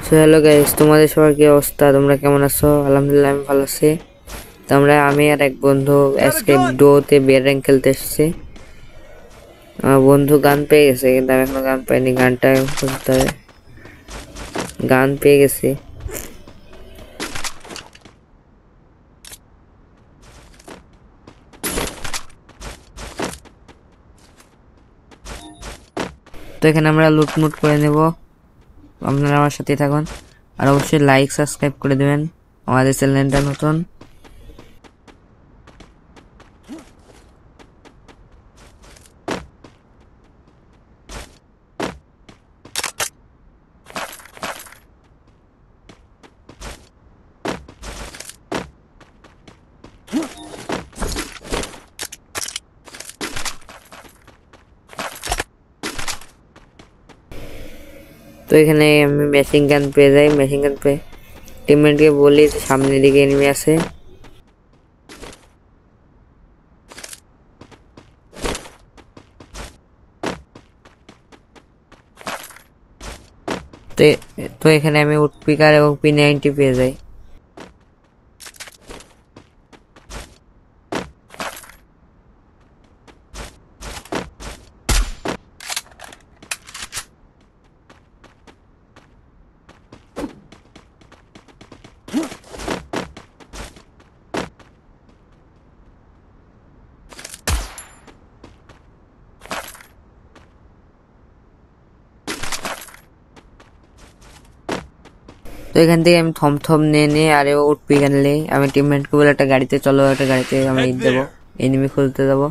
So hello guys, তোমাদের সবার কি অবস্থা? তোমরা কেমন আছো? আলহামদুলিল্লাহ আমি ভালো আছি। তো আমি আর এক বন্ধু এসকেপ ডোতে বিয়ার র্যাঙ্ক খেলতে এসেছি। আমার বন্ধু গান পেয়ে গেছে, কিন্তু আমি এখনো গান পাইনি। গানটা খুঁজতে হবে। গান পেয়ে গেছি। তো এখানে আমরা লুটমুট করে নেব। আপনারা আমার সাথে থাকুন আর অবশ্যই লাইক সাবস্ক্রাইব করে দেবেন। আমাদের চ্যানেলটা নতুন। তো এখানে আমি মেশিন গান পেয়ে যাই। মেশিন গান পেয়ে টিমমেটকে বলি সামনের দিকে এনিমি আছে। তো এখানে আমি উডপিকার এবং P90 পেয়ে যাই। তো এখান থেকে আমি থম নিয়ে আর উঠপি আনলে আমি টিমমেটকে বলে একটা গাড়িতে চলো, একটা গাড়িতে আমি দেবো, এনিমি খুঁজতে যাবো।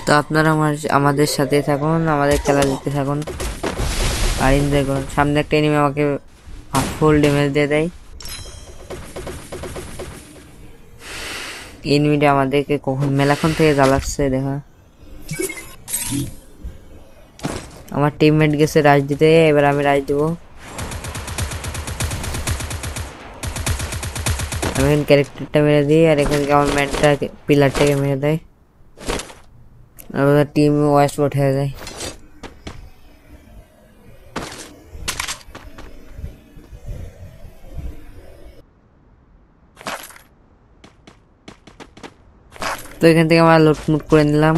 তো আপনারা আমাদের সাথে থাকুন, আমাদের খেলা দেখতে থাকুন আর এনজয় করুন। সামনে একটা এনিমি আমাকে ফুল ড্যামেজ দিয়ে দেয়। এনিমিটা আমাদেরকে কখন মেলাক্ষণ থেকে জ্বালাচ্ছে দেখা। আমার টিমমেট গেছে রাজ দিতে, এবার আমি রাজ দিব। আমি এখন ক্যারেক্টারটা মেরে দিই আর এখান থেকে আমার ম্যানটা পিলারটাকে মেরে দেয়। আমাদের টিম ওয়াইস আউট হয়ে যায়। তো এখান থেকে আমরা লুটমুট করে নিলাম।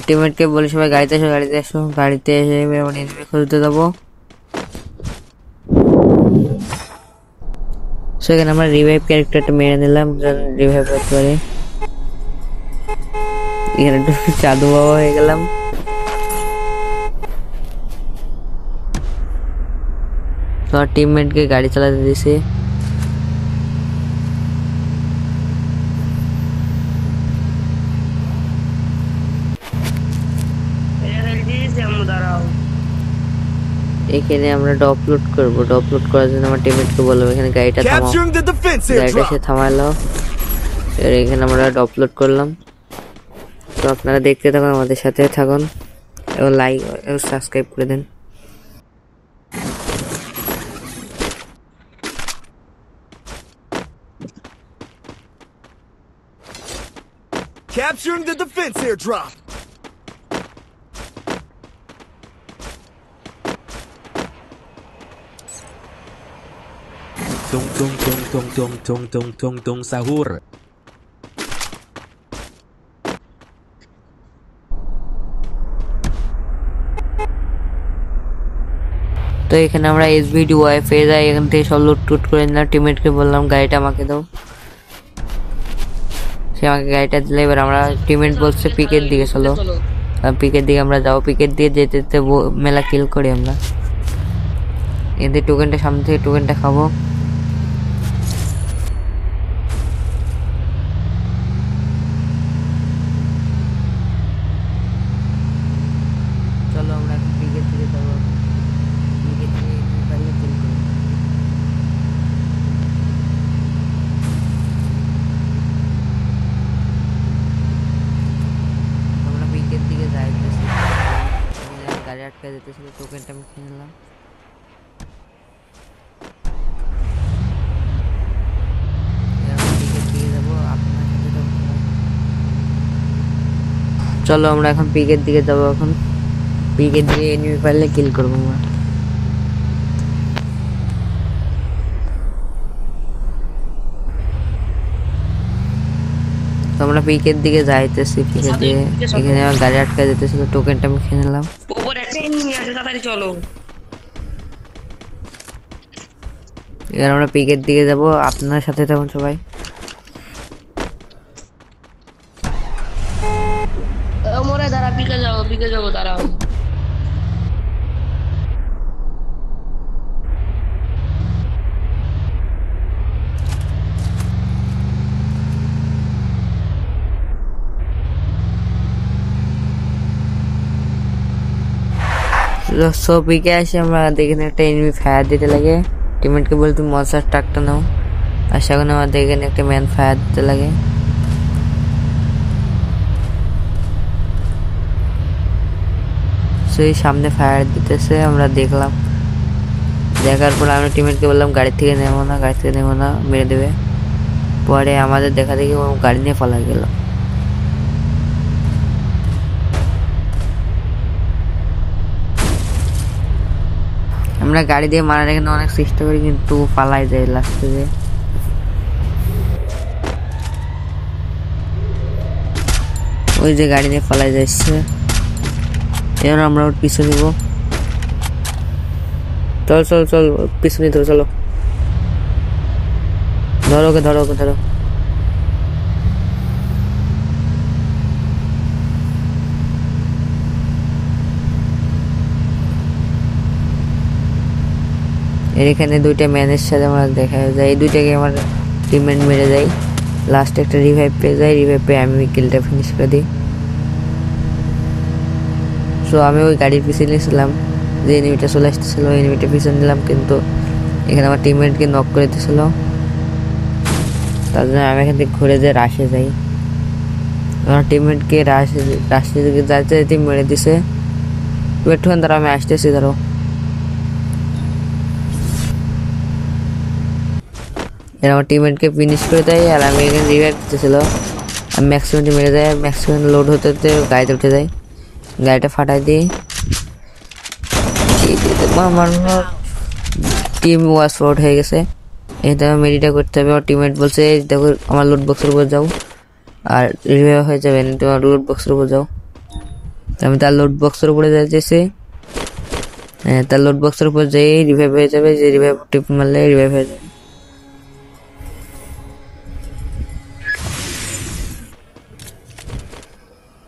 টিমমেটকে বলি সবাই গাড়িতে এসো, গাড়িতে এসো। গাড়িতে এসে এনিমি খুঁজতে যাবো। সেখানে আমরা রিভাইভ ক্যারেক্টারটা মেরে নিলাম, রিভাইভ করতে পারি। এখানে একটু চাঁদু বাবা হয়ে গেলাম। তো টিমমেটকে গাড়ি চালাতে দিছি। এখানে আমরা ডপলোড করব। ডপলোড করার জন্য আমার টিমমেটকে বললাম এখানে গাড়িটা থামাও। গাড়িটা সে থামালো। এর এখানে আমরা ডপলোড করলাম। তো আপনারা দেখতে থাকুন, আমাদের সাথে থাকুন এবং লাইক এবং সাবস্ক্রাইব করে দেন। Capturing the defense airdrop. Tung sahur. তো এখানে আমরা SVD ওয়াইফে যাই, এখান থেকে সব লুট করে নিলাম। টিমমেটকে বললাম গাড়িটা আমাকে দাও, সে আমাকে গাড়িটা দিলে। এবার আমরা টিমমেট বলছে পিকের দিকে চলো, পিকের দিকে আমরা যাবো। পিকের দিয়ে যেতে যেতে মেলা কিল করি আমরা। এদের টোকেনটা সামনে থেকে টোকেনটা খাবো। চলো আমরা এখন পিকের দিকে যাবো। পিকের দিকে পারলে কিল করবো। আমরা পিকের দিকে যাইতেছি, গাড়ি আটকে যেতেছিল, টোকেনটা আমি খেয়ে নিলাম। চলো আমরা এখন পিকের দিকে যাবো। এখন পিকের দিকে এনিমি পারলে কিল করবো আমরা। তো আমরা পিকের দিকে যাইতেছি। পিকের দিকে এখানে আমার গাড়ি আটকা যেতেছিল, টোকেনটা আমি খেয়ে নিলাম। উপরে একটা এনিমি আছে, তাড়াতাড়ি চলো। এবার আমরা পিকের দিকে যাব, আপনার সাথে থাকুন সবাই। মোরে দাঁড়া, পিকে যাবো দাঁড়াও। সব পিকে আসে আমরা দেখেন একটা এনিমি ফায়ার দিতে লাগে। টিমমেটকে বলে তুমি মনস্টার ট্রাকটা নাও, আর সেখানে আমার দেখেন একটা ম্যান ফায়ার দিতে লাগে। সেই সামনে ফায়ার দিতেছে, আমরা দেখলাম। দেখার পর আমরা টিমমেটকে বললাম গাড়ি থেকে নেবো না, মেরে দেবে। পরে আমাদের দেখা দেখি ও গাড়ি নিয়ে পালা গেল। আমরা গাড়ি দিয়ে মারার এখানে অনেক চেষ্টা করি, কিন্তু পালাই যায় লাস্টে যে। ওই যে গাড়ি নিয়ে পালাই যাচ্ছে, এবার আমরা ওর পিছু নিব। চল পিছু নিতে চলো। ধরো ওকে। এখানে দুইটা ম্যানের সাথে আমরা দেখা যায়, এই দুইটাকে আমার টিমমেট মেরে যায়। লাস্টে একটা রিভাইভ পেয়ে যায়, রিভাইভ পেয়ে আমি কিলটা ফিনিশ করে দিই। সো আমি ওই গাড়ির পিছনে নিয়েছিলাম, যে এনিমিটা চলে আসতেছিল এনিমিটা পিছনে নিলাম, কিন্তু এখানে আমার টিমমেটকে নক করে দিতেছিল। তার জন্য আমি এখান থেকে ঘুরে যে রাশে যাই। আমার টিমমেটকে রাশে দিকে যাইতে মেরে দিছে। একটুখান ধরো, আমি আসতেছি, ধরো। এর আমার টিমমেটকে ফিনিশ করে দেয়, আর আমি এখানে রিভাইভ দিতেছিল। আমি ম্যাক্সিমামটি মেরে দেয়, ম্যাক্সিমাম লোড হতে গাড়িতে উঠে যায়, গাড়িটা ফাটাই দিই। আমার টিম ওয়াশ আউট হয়ে গেছে। এটা মেডিটা করতে হবে। আমার টিমমেট বলছে দেখো আমার লুট বক্সের উপর যাও, আর রিভাইভ হয়ে যাবে, তোমার লুট বক্সের উপর যাও। আমি তার লুট বক্সের উপরে যাইতেছি। তার লুট বক্সের উপর যেই রিভাইভ হয়ে যাবে, যে রিভাইভ টিপ মারলে রিভাইভ হয়ে যাবে।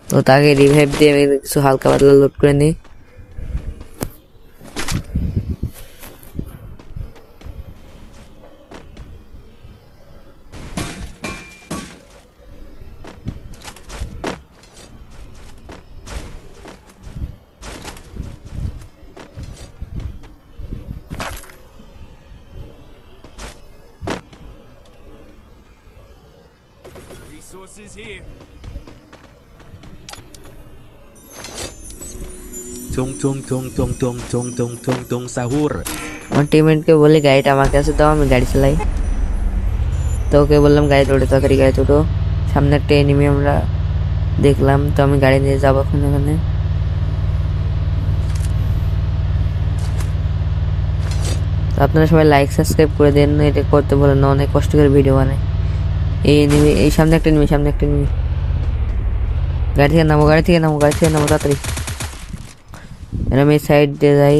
তো তাকে রিভাইভ দিয়ে আমি কিছু হালকা পাতলা লোড করে নিই। Resources here. Tung sahur. আমার টিমমেটকে বলি গাড়িটা আমার কাছে দাও, আমি গাড়ি চালাই। তো ওকে বললাম গাড়ি তোড়ে, তাড়াতাড়ি গাড়ি তোড়ো। সামনে একটা এনিমি আমরা দেখলাম, তো আমি গাড়ি নিয়ে যাবো এখন এখানে। তো আপনারা সবাই লাইক সাবস্ক্রাইব করে দেন, এটা করতে বলেন না, অনেক কষ্ট করে ভিডিও বানাই। এই এনিমি, এই সামনে একটা এনিমি। গাড়ি থেকে নামো তাড়াতাড়ি। আমি এই সাইড দিয়ে যাই,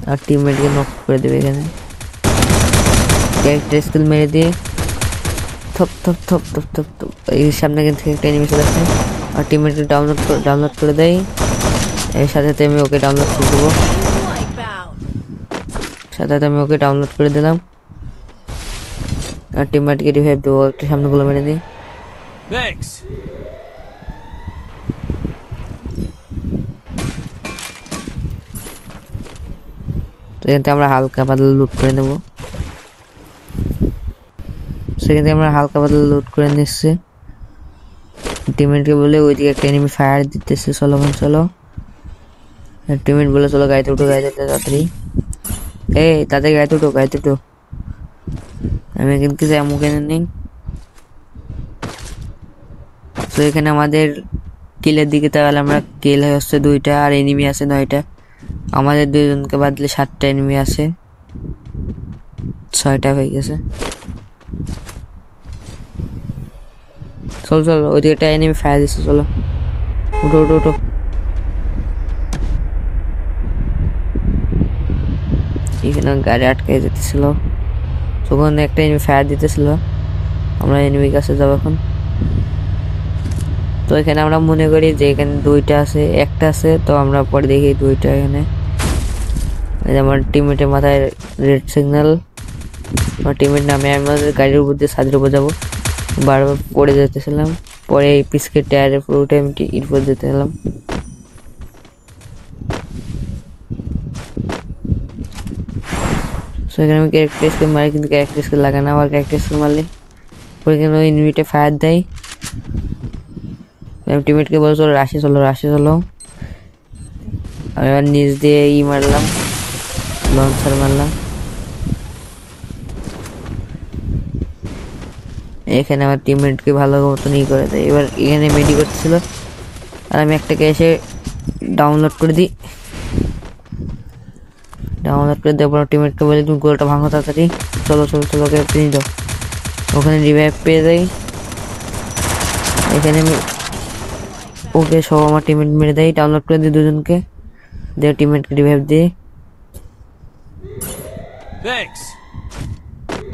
আর টিমমেটকে নক করে দেবে এখানে। ক্যারেক্টার স্কিল মেরে দিয়ে থপ। এই সামনে থেকে একটা এনিমি চলে আসছে, আর টিমমেটকে ডাউনলোড করে দেয়। এর সাথে আমি ওকে ডাউনলোড করে দেবো। ডাউনলোড করে দিলাম, আর টিমমেটকে রিভাইভ দেবো। একটা সামনে গুলো মেরে দিই। Thanks. তো এখান থেকে আমরা হালকা পাতলা লুট করে নেবো। সেখান থেকে আমরা হালকা পাতলা লুট করে নিচ্ছি। টিমমেটকে বলে ওইদিকে একটা এনিমি ফায়ার দিতেছে, চলো। টিমমেট বলে চলো গাড়িতে উঠো তাড়াতাড়ি। তাদের গাড়িতে উঠো। আমি কিন্তু কিছু অ্যামো কিনে নিই। তো এখানে আমাদের কিলের দিকে তাহলে আমরা কিল হচ্ছে 2টা আর এনিমি আছে 9টা। আমাদের 2জনকে বাদ দিলে 7টা এনিমি আছে, 6টা হয়ে গেছে। চলো চলো ওইদিকে একটা এনিমি ফায়ার দিচ্ছে, চলো উঠো উঠো উঠো। এখানে গাড়ি আটকে যেতেছিল, তখন একটা এনিমি ফায়ার দিতেছিল, আমরা এনিমির কাছে যাবো এখন। তো এখানে আমরা মনে করি যে এখানে 2টা আছে, একটা আছে, তো আমরা পরে দেখি 2টা এখানে। এই যে আমার টিমমেটের মাথায় রেড সিগন্যাল, আমার টিমমেট নামে আমি আমাদের গাড়ির উপর দিয়ে ছাদের উপর যাবো, বারবার পড়ে যেতেছিলাম, পরে এই পিসকে টায়ারের পুরো টাইম ইট করে যেতে গেলাম। সো এখানে আমি ক্যারেক্টারকে মারি, কিন্তু ক্যারেক্টারকে লাগে না, আবার ক্যারেক্টারকে মারলে পরে এখানে ওই এনিমিটা ফায়ার দেয়। আমি টিমমেটকে বলে চলো রাশি চলো রাশি চলো। আমি এবার নিচ দিয়ে মারলাম, লঞ্চার মারলাম। এখানে আমার টিমমেটকে ভালো মতন করে দেয়। এবার এখানে মেডি করতেছিল আর আমি একটাকে এসে ডাউনলোড করে দিই। ডাউনলোড করে দেওয়ার পর টিমমেটকে বলি তুমি গোলটা ভাঙো তাড়াতাড়ি, চলো চলো চলো ওকে ফিনিশ দাও। ওখানে রিভাইভ পেয়ে যাই। এখানে আমি ওকে সব আমার টিমমেট মেরে দেয়, ডাউনলোড করে দিই 2জনকে, দিয়ে টিমমেটকে রিভাইভ দিই। Thanks.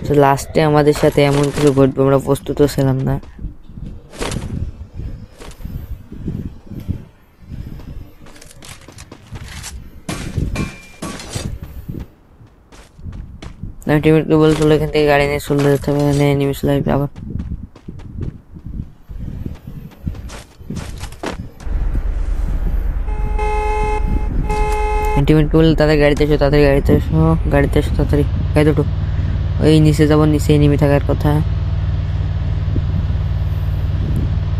তো লাস্টে আমাদের সাথে এমন কিছু ঘটবে আমরা প্রস্তুত ছিলাম না। আমি টিমমেটকে বলছিল এখান থেকে গাড়ি নিয়ে চলে যেতে হবে, এখানে এনিমি লাইভ আবার। টিমমেটকে বললে তাদের গাড়িতে এসো তাড়াতাড়ি, গাড়িতে এসো গাড়িতে এসো তাড়াতাড়ি, গাড়ি দুটো ওই নিচে যাবো, নিচে এনিমি থাকার কথা।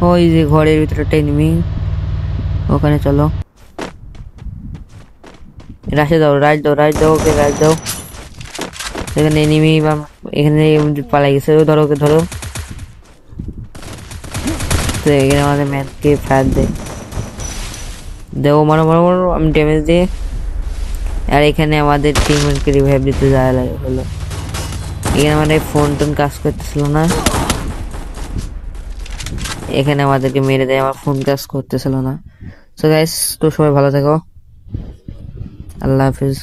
ওই যে ঘরের ভিতরে একটা এনিমি, ওখানে চলো রাশে দাও, রাজ দাও রাজ দাও, ওকে রাজ দাও। এখানে এনিমি এখানে পালাই গেছে, ধরো ওকে ধরো। তো এখানে আমাদের ম্যাথকে ফায়ার দেয়, দেও মারো মারো মারো, আমি ড্যামেজ দিয়ে। আর এখানে আমাদের টিমমেটকে রিভাইভ দিতে যাওয়া হলো। এখানে আমাদের ফোন টোন কাজ করতেছিল না, এখানে আমাদেরকে মেরে দেয়, আমার ফোন কাজ করতেছিল না। সো গাইস, তো সবাই ভালো থেকো, আল্লাহ হাফিজ।